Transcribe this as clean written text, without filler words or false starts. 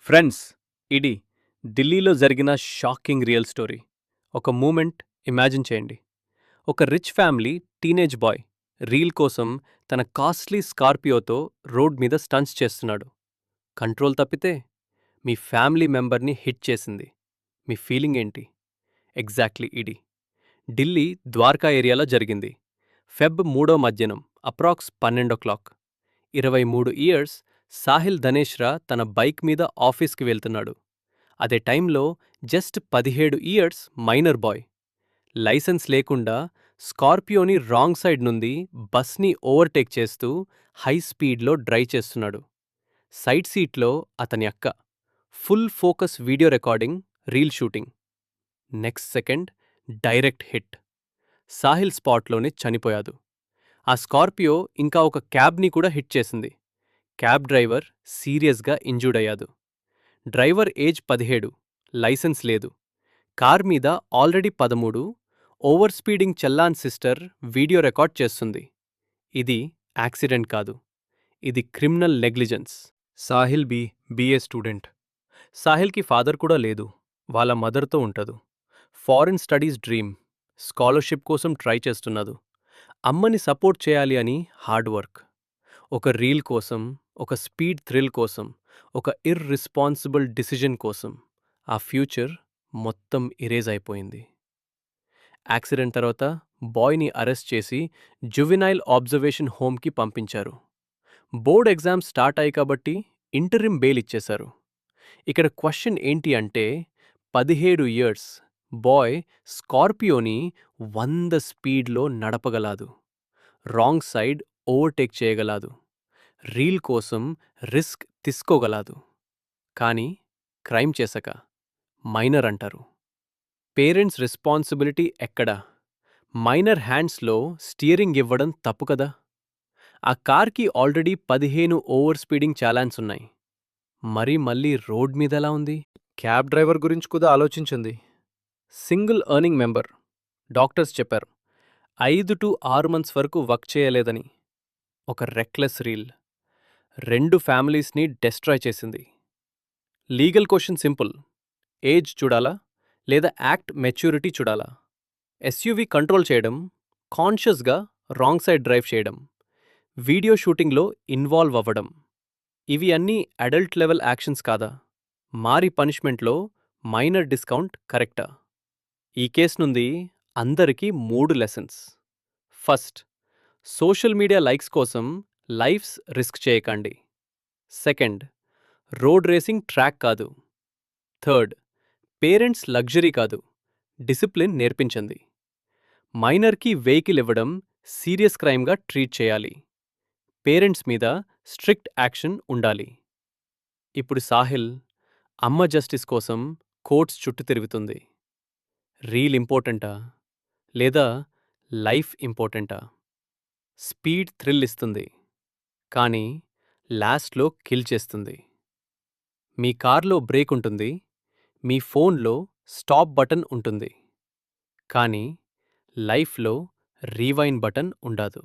Friends, ఇది ఢిల్లీలో జరిగిన షాకింగ్ రియల్ స్టోరీ. ఒక మూమెంట్ ఇమాజిన్ చేయండి. ఒక rich family teenage boy reel కోసం తన కాస్ట్లీ స్కార్పియోతో రోడ్ మీద స్టంట్స్ చేస్తున్నాడు. కంట్రోల్ తప్పితే మీ ఫ్యామిలీ మెంబర్ని హిట్ చేసింది. మీ ఫీలింగ్ ఏంటి? ఎగ్జాక్ట్లీ ఇది ఢిల్లీ ద్వారకా ఏరియాలో జరిగింది. ఫెబ్ 3 మధ్యాహ్నం అప్రాక్స్ 12 23 ఇయర్స్ సాహిల్ ధనేష్రా తన బైక్ మీద ఆఫీస్కి వెళ్తున్నాడు. అదే టైంలో just 17 years minor boy licence లేకుండా స్కార్పియోని రాంగ్ సైడ్ నుండి బస్ని ఓవర్టేక్ చేస్తూ హై స్పీడ్లో డ్రైవ్ చేస్తున్నాడు. సైడ్ సీట్లో అతని అక్క. Full focus video recording, reel shooting. Next second direct hit. Sahil స్పాట్లోనే చనిపోయాడు. ఆ స్కార్పియో ఇంకా ఒక క్యాబ్ని కూడా హిట్ చేసింది. క్యాబ్ డ్రైవర్ సీరియస్గా ఇంజూర్డ్ అయ్యాడు. డ్రైవర్ ఏజ్ 17, లైసెన్స్ లేదు. కార్ మీద already 13. Over speeding challan sister video record చేస్తుంది. ఇది యాక్సిడెంట్ కాదు, ఇది criminal negligence. Sahil BA student. సాహిల్కి ఫాదర్ కూడా లేదు, వాళ్ళ మదర్తో ఉంటదు. ఫారెన్ స్టడీస్ డ్రీమ్, స్కాలర్షిప్ కోసం ట్రై చేస్తున్నదు. అమ్మని సపోర్ట్ చేయాలి అని హార్డ్ వర్క్. ఒక రీల్ కోసం, ఒక స్పీడ్ థ్రిల్ కోసం, ఒక ఇర్రెస్పాన్సిబుల్ డిసిజన్ కోసం ఆ ఫ్యూచర్ మొత్తం ఇరేజ్ అయిపోయింది. యాక్సిడెంట్ తర్వాత బాయ్ని అరెస్ట్ చేసి జువెనైల్ ఆబ్జర్వేషన్ హోమ్కి పంపించారు. బోర్డ్ ఎగ్జామ్స్ స్టార్ట్ అయ్యి కాబట్టి ఇంటరిమ్ బెయిల్ ఇచ్చేశారు. ఇక్కడ క్వశ్చన్ ఏంటి అంటే 17 ఇయర్స్ బాయ్ స్కార్పియోని 100 స్పీడ్లో నడపగలాదు. రాంగ్ సైడ్ ఓవర్టేక్ చేయగలాదు. రీల్ కోసం రిస్క్ తీసుకోగలాదు. కానీ క్రైమ్ చేశాక మైనర్ అంటారు. పేరెంట్స్ రెస్పాన్సిబిలిటీ ఎక్కడా? మైనర్ హ్యాండ్స్లో స్టీరింగ్ ఇవ్వడం తప్పు కదా. ఆ కార్కి ఆల్రెడీ 15 ఓవర్ స్పీడింగ్ చాలాన్స్ ఉన్నాయి. మళ్ళీ రోడ్ మీద ఎలా ఉంది? క్యాబ్ డ్రైవర్ గురించి కూడా ఆలోచించింది. Single earning member. డాక్టర్స్ చెప్పారు 5 to 6 months వరకు వర్క్ చేయలేదని. ఒక రెక్లెస్ రీల్ 2 ఫ్యామిలీస్ని డెస్ట్రాయ్ చేసింది. Legal question simple. ఏజ్ చూడాలా లేదా యాక్ట్ మెచ్యూరిటీ చూడాలా? ఎస్యూవీ కంట్రోల్ చేయడం, కాన్షియస్గా రాంగ్ సైడ్ డ్రైవ్ చేయడం, వీడియో షూటింగ్లో ఇన్వాల్వ్ అవ్వడం, ఇవి అన్నీ అడల్ట్ లెవెల్ యాక్షన్స్ కాదా? మారి పనిష్మెంట్లో మైనర్ డిస్కౌంట్ కరెక్టా? ఈ కేస్ నుండి అందరికీ 3 lessons. First, social media likes కోసం లైఫ్స్ రిస్క్ చేయకండి. సెకండ్, రోడ్ రేసింగ్ ట్రాక్ కాదు. థర్డ్, పేరెంట్స్ లగ్జరీ కాదు, డిసిప్లిన్ నేర్పించండి. మైనర్కి వెహికల్ ఇవ్వడం సీరియస్ క్రైమ్గా ట్రీట్ చేయాలి. పేరెంట్స్ మీద స్ట్రిక్ట్ యాక్షన్ ఉండాలి. ఇప్పుడు సాహిల్ అమ్మ జస్టిస్ కోసం కోర్ట్స్ చుట్టూ తిరుగుతుంది. రీల్ ఇంపార్టెంటా లేదా లైఫ్ ఇంపార్టెంటా? స్పీడ్ థ్రిల్ ఇస్తుంది, కానీ లాస్ట్లో కిల్ చేస్తుంది. మీ కార్లో బ్రేక్ ఉంటుంది, మీ ఫోన్లో స్టాప్ బటన్ ఉంటుంది, కానీ లైఫ్లో రీవైండ్ బటన్ ఉండదు.